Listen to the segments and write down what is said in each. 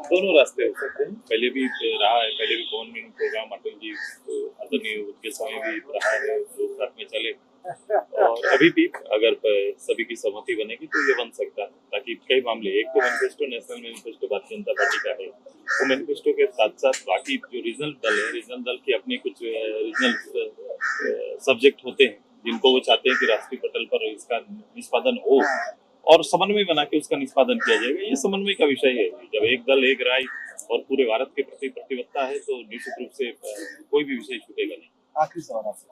दोनों रास्ते हो सकते हैं। पहले भी रहा है, पहले भी गवर्नमेंट प्रोग्राम अटल जी आदरणीय उनके समय भी रहा है, लोग साथ में चले। और अभी भी अगर सभी की सहमति बनेगी तो ये बन सकता है, ताकि कई मामले, एक तो manifesto, national manifesto Bharatiya Janata party का है, तो मैनिफेस्टो के साथ साथ बाकी जो रीजनल दल है, रीजनल दल के अपने कुछ रीजनल सब्जेक्ट होते हैं जिनको वो चाहते हैं कि राष्ट्रीय पटल पर इसका निष्पादन हो और समन्वय बना के उसका निष्पादन किया जाएगा। ये समन्वय का विषय है। जब एक दल एक राय और पूरे भारत के प्रति प्रतिबद्धता है तो निश्चित रूप से कोई भी विषय छूटेगा नहीं। आखिरी सवाल आपसे,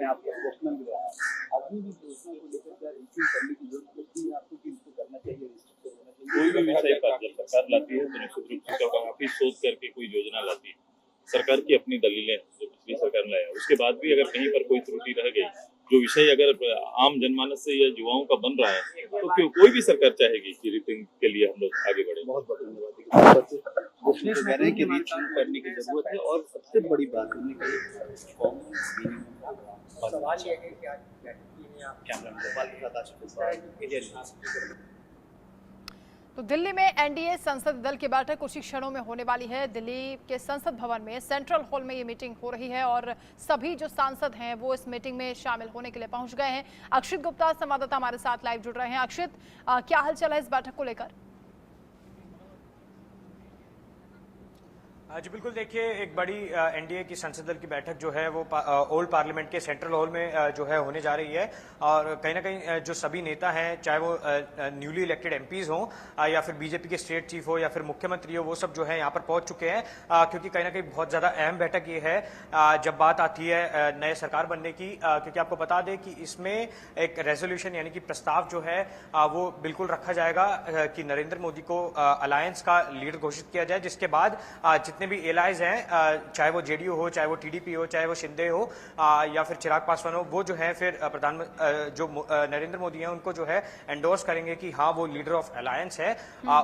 आप प्रोफेशनल भी रहा है, अभी भी योजना को लेकर क्या रिव्यू करने की जरूरत लगती है आपको कि इसको करना चाहिए, रिस्ट्रिक्ट होना चाहिए? कोई भी विषय पर जब सरकार लाती है तो निश्चित रूप से काफी सोच करके कोई योजना लाती है। सरकार की अपनी दलीलें जो पिछली सरकार लाया, उसके बाद भी अगर कहीं पर कोई त्रुटि रह गई, जो विषय अगर आम जनमानस से या युवाओं का बन रहा है, तो क्यों कोई भी सरकार चाहेगी कि रीथिंक के लिए हम लोग आगे बढ़े। बहुत बहुत धन्यवाद। घोषणा कह रहे हैं कि रीच करने की जरूरत है और सबसे बड़ी बात करने के लिए सवाल ये है कि आज बैठक में आप कैमरा गोपाल के साथ आशीष तो दिल्ली में एनडीए संसद दल की बैठक कुछ ही क्षणों में होने वाली है। दिल्ली के संसद भवन में सेंट्रल हॉल में ये मीटिंग हो रही है और सभी जो सांसद हैं वो इस मीटिंग में शामिल होने के लिए पहुंच गए हैं। अक्षित गुप्ता संवाददाता हमारे साथ लाइव जुड़ रहे हैं। अक्षित, क्या हालचाल है इस बैठक को लेकर? जी बिल्कुल, देखिए एक बड़ी एनडीए की संसद दल की बैठक जो है वो ओल्ड पार्लियामेंट के सेंट्रल हॉल में जो है होने जा रही है और कहीं ना कहीं जो सभी नेता हैं, चाहे वो न्यूली इलेक्टेड एमपीज हों या फिर बीजेपी के स्टेट चीफ हो या फिर मुख्यमंत्री हो, वो सब जो है यहाँ पर पहुंच चुके हैं क्योंकि कहीं ना कहीं बहुत ज़्यादा अहम बैठक ये है जब बात आती है नए सरकार बनने की, क्योंकि आपको बता दें कि इसमें एक रेजोल्यूशन यानी कि प्रस्ताव जो है वो बिल्कुल रखा जाएगा कि नरेंद्र मोदी को अलायंस का लीडर घोषित किया जाए, जिसके बाद जितने भी एलाइज हैं, चाहे वो जेडीयू हो, चाहे वो टीडीपी हो, चाहे वो शिंदे हो या फिर चिराग पासवान हो, वो जो है फिर जो नरेंद्र मोदी हैं उनको जो है एंडोर्स करेंगे कि हाँ वो लीडर ऑफ अलायंस है।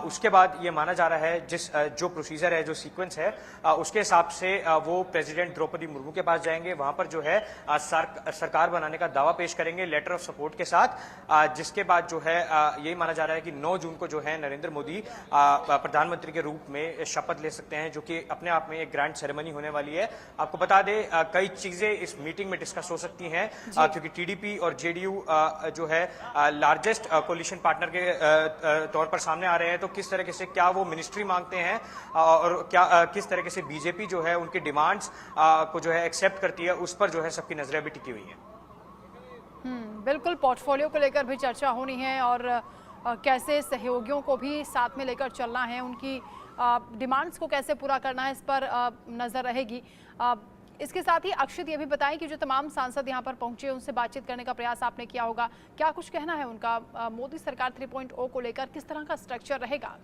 उसके बाद ये माना जा रहा है जो प्रोसीजर है, जो सीक्वेंस है, उसके हिसाब से वो प्रेसिडेंट द्रौपदी मुर्मू के पास जाएंगे, वहां पर जो है सरकार बनाने का दावा पेश करेंगे लेटर ऑफ सपोर्ट के साथ, जिसके बाद जो है यही माना जा रहा है कि 9 जून को जो है नरेंद्र मोदी प्रधानमंत्री के रूप में शपथ ले सकते हैं, जो कि अपने आप में एक ग्रैंड सेरेमनी होने वाली है। आपको बता दें कई चीजें इस मीटिंग में डिस्कस हो सकती हैं क्योंकि टीडीपी और जेडीयू जो है लार्जेस्ट कोलिशन पार्टनर के तौर पर सामने आ रहे हैं, तो किस तरीके से क्या वो मिनिस्ट्री मांगते हैं और क्या किस तरीके से बीजेपी जो है उनकी डिमांड्स को जो है एक्सेप्ट करती है, उस पर जो है सबकी नजरें भी टिकी हुई हैं। बिल्कुल, पोर्टफोलियो को लेकर भी चर्चा होनी है और कैसे सहयोगियों को भी साथ में लेकर चलना है, उनकी डिमांड्स को कैसे पूरा करना है, इस पर नज़र रहेगी। इसके साथ ही अक्षित ये भी बताएं कि जो तमाम सांसद यहाँ पर पहुंचे उनसे बातचीत करने का प्रयास आपने किया होगा, क्या कुछ कहना है उनका? मोदी सरकार 3.0 को लेकर किस तरह का स्ट्रक्चर रहेगा?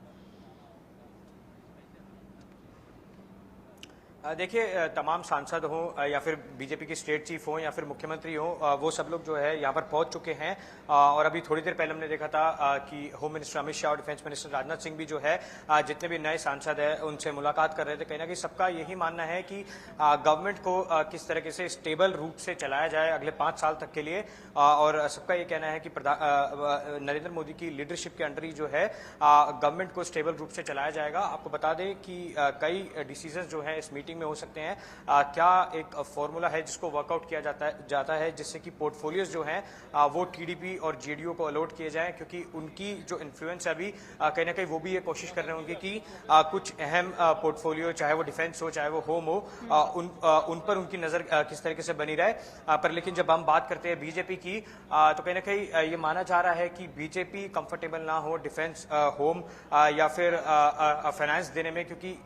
देखिए तमाम सांसद हों या फिर बीजेपी के स्टेट चीफ हों या फिर मुख्यमंत्री हों, वो सब लोग जो है यहाँ पर पहुंच चुके हैं और अभी थोड़ी देर पहले हमने देखा था कि होम मिनिस्टर अमित शाह और डिफेंस मिनिस्टर राजनाथ सिंह भी जो है जितने भी नए सांसद हैं उनसे मुलाकात कर रहे थे। कहीं ना कहीं सबका यही मानना है कि गवर्नमेंट को किस तरीके से स्टेबल रूप से चलाया जाए अगले 5 साल तक के लिए, और सबका ये कहना है कि नरेंद्र मोदी की लीडरशिप के अंडर ही जो है गवर्नमेंट को स्टेबल रूप से चलाया जाएगा। आपको बता दें कि कई डिसीजन जो है इस मीटिंग में हो सकते हैं। क्या एक फॉर्मूला है जिसको वर्कआउट किया जाता है जिससे कि पोर्टफोलियोज जो हैं वो टीडीपी और जेडीयू को अलॉट किए जाएं, क्योंकि उनकी जो इन्फ्लुएंस है अभी कहीं ना कहीं वो भी ये कोशिश कर रहे होंगे कि कुछ अहम पोर्टफोलियो, चाहे वो डिफेंस हो चाहे वो होम हो, उन पर उनकी नजर किस तरीके से बनी रहे। पर लेकिन जब हम बात करते हैं बीजेपी की तो कहीं ना कहीं ये माना जा रहा है कि बीजेपी कंफर्टेबल ना हो डिफेंस, होम या फिर फाइनेंस देने में, क्योंकि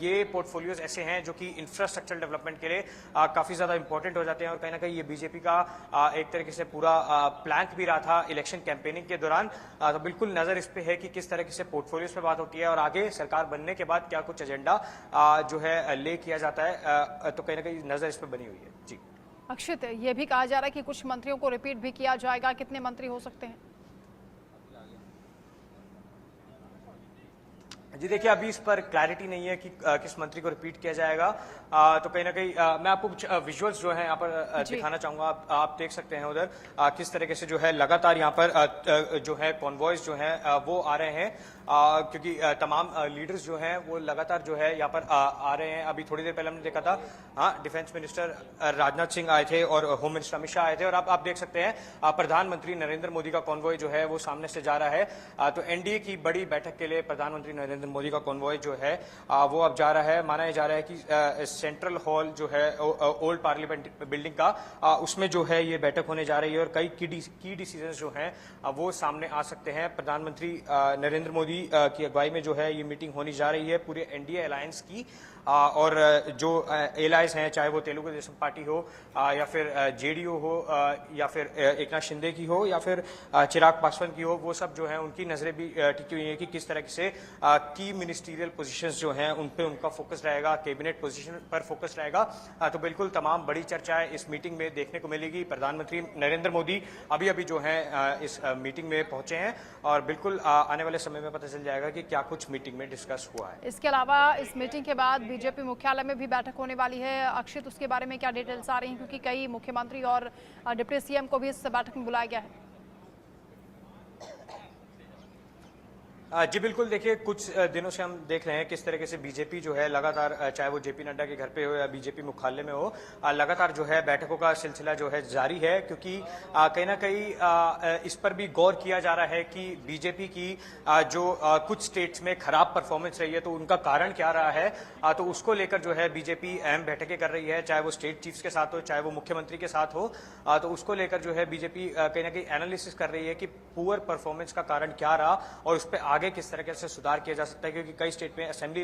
ये पोर्टफोलियोज ऐसे हैं जो कि इंफ्रास्ट्रक्चर डेवलपमेंट के लिए काफी ज्यादा इंपॉर्टेंट हो जाते हैं और कहीं ना कहीं ये बीजेपी का एक तरीके से पूरा प्लान भी रहा था इलेक्शन कैंपेनिंग के दौरान। तो बिल्कुल नजर इस पे है कि किस तरीके से पोर्टफोलियोज पे बात होती है और आगे सरकार बनने के बाद क्या कुछ एजेंडा जो है ले किया जाता है, तो कहीं ना कहीं नजर इस पे बनी हुई है। जी अक्षित, ये भी कहा जा रहा है कि कुछ मंत्रियों को रिपीट भी किया जाएगा, कितने मंत्री हो सकते हैं? जी देखिए, अभी इस पर क्लैरिटी नहीं है कि किस मंत्री को रिपीट किया जाएगा। तो कहीं ना कहीं मैं आपको कुछ विजुअल्स जो हैं यहाँ पर दिखाना चाहूंगा। आप देख सकते हैं उधर किस तरीके से जो है लगातार यहाँ पर जो है कॉन्वॉयज जो हैं वो आ रहे हैं, क्योंकि तमाम लीडर्स जो हैं वो लगातार जो है यहाँ पर आ रहे हैं। अभी थोड़ी देर पहले हमने देखा था, हाँ, डिफेंस मिनिस्टर राजनाथ सिंह आए थे और होम मिनिस्टर अमित शाह आए थे, और आप देख सकते हैं प्रधानमंत्री नरेंद्र मोदी का कॉन्वॉय जो है वो सामने से जा रहा है। तो एनडीए की बड़ी बैठक के लिए प्रधानमंत्री नरेंद्र मोदी का कॉन्वॉय जो है वो अब जा रहा है। माना जा रहा है कि सेंट्रल हॉल जो है ओल्ड पार्लियामेंट बिल्डिंग का, उसमें जो है ये बैठक होने जा रही है, और कई की डिसीजन जो हैं वो सामने आ सकते हैं। प्रधानमंत्री नरेंद्र मोदी की अगुवाई में जो है ये मीटिंग होनी जा रही है पूरे एनडीए अलायंस की, और जो एलायंस हैं, चाहे वो तेलुगु देशम पार्टी हो या फिर जेडीयू हो या फिर एकनाथ शिंदे की हो या फिर चिराग पासवान की हो, वो सब जो है उनकी नजरें भी टिकी हुई हैं कि किस तरह से की मिनिस्ट्रियल पोजीशंस जो हैं उन पे उनका फोकस रहेगा, कैबिनेट पोजीशन पर फोकस रहेगा। तो बिल्कुल तमाम बड़ी चर्चाएं इस मीटिंग में देखने को मिलेगी। प्रधानमंत्री नरेंद्र मोदी अभी जो है इस मीटिंग में पहुंचे हैं, और बिल्कुल आने वाले समय में पता चल जाएगा कि क्या कुछ मीटिंग में डिस्कस हुआ है। इसके अलावा इस मीटिंग के बाद बीजेपी मुख्यालय में भी बैठक होने वाली है। अक्षित, उसके बारे में क्या डिटेल्स आ रही हैं, क्योंकि कई मुख्यमंत्री और डिप्टी सीएम को भी इस बैठक में बुलाया गया है? जी बिल्कुल, देखिए कुछ दिनों से हम देख रहे हैं किस तरीके से बीजेपी जो है लगातार, चाहे वो जेपी नड्डा के घर पे हो या बीजेपी मुख्यालय में हो, लगातार जो है बैठकों का सिलसिला जो है जारी है, क्योंकि कहीं ना कहीं इस पर भी गौर किया जा रहा है कि बीजेपी की जो कुछ स्टेट्स में खराब परफॉर्मेंस रही है तो उनका कारण क्या रहा है। तो उसको लेकर जो है बीजेपी अहम बैठकें कर रही है, चाहे वो स्टेट चीफ्स के साथ हो, चाहे वो मुख्यमंत्री के साथ हो। तो उसको लेकर जो है बीजेपी कहीं ना कहीं एनालिसिस कर रही है कि पुअर परफॉर्मेंस का कारण क्या रहा और उस पर आगे किस तरह से सुधार किया जा सकता है, क्योंकि कई स्टेट में असेंबली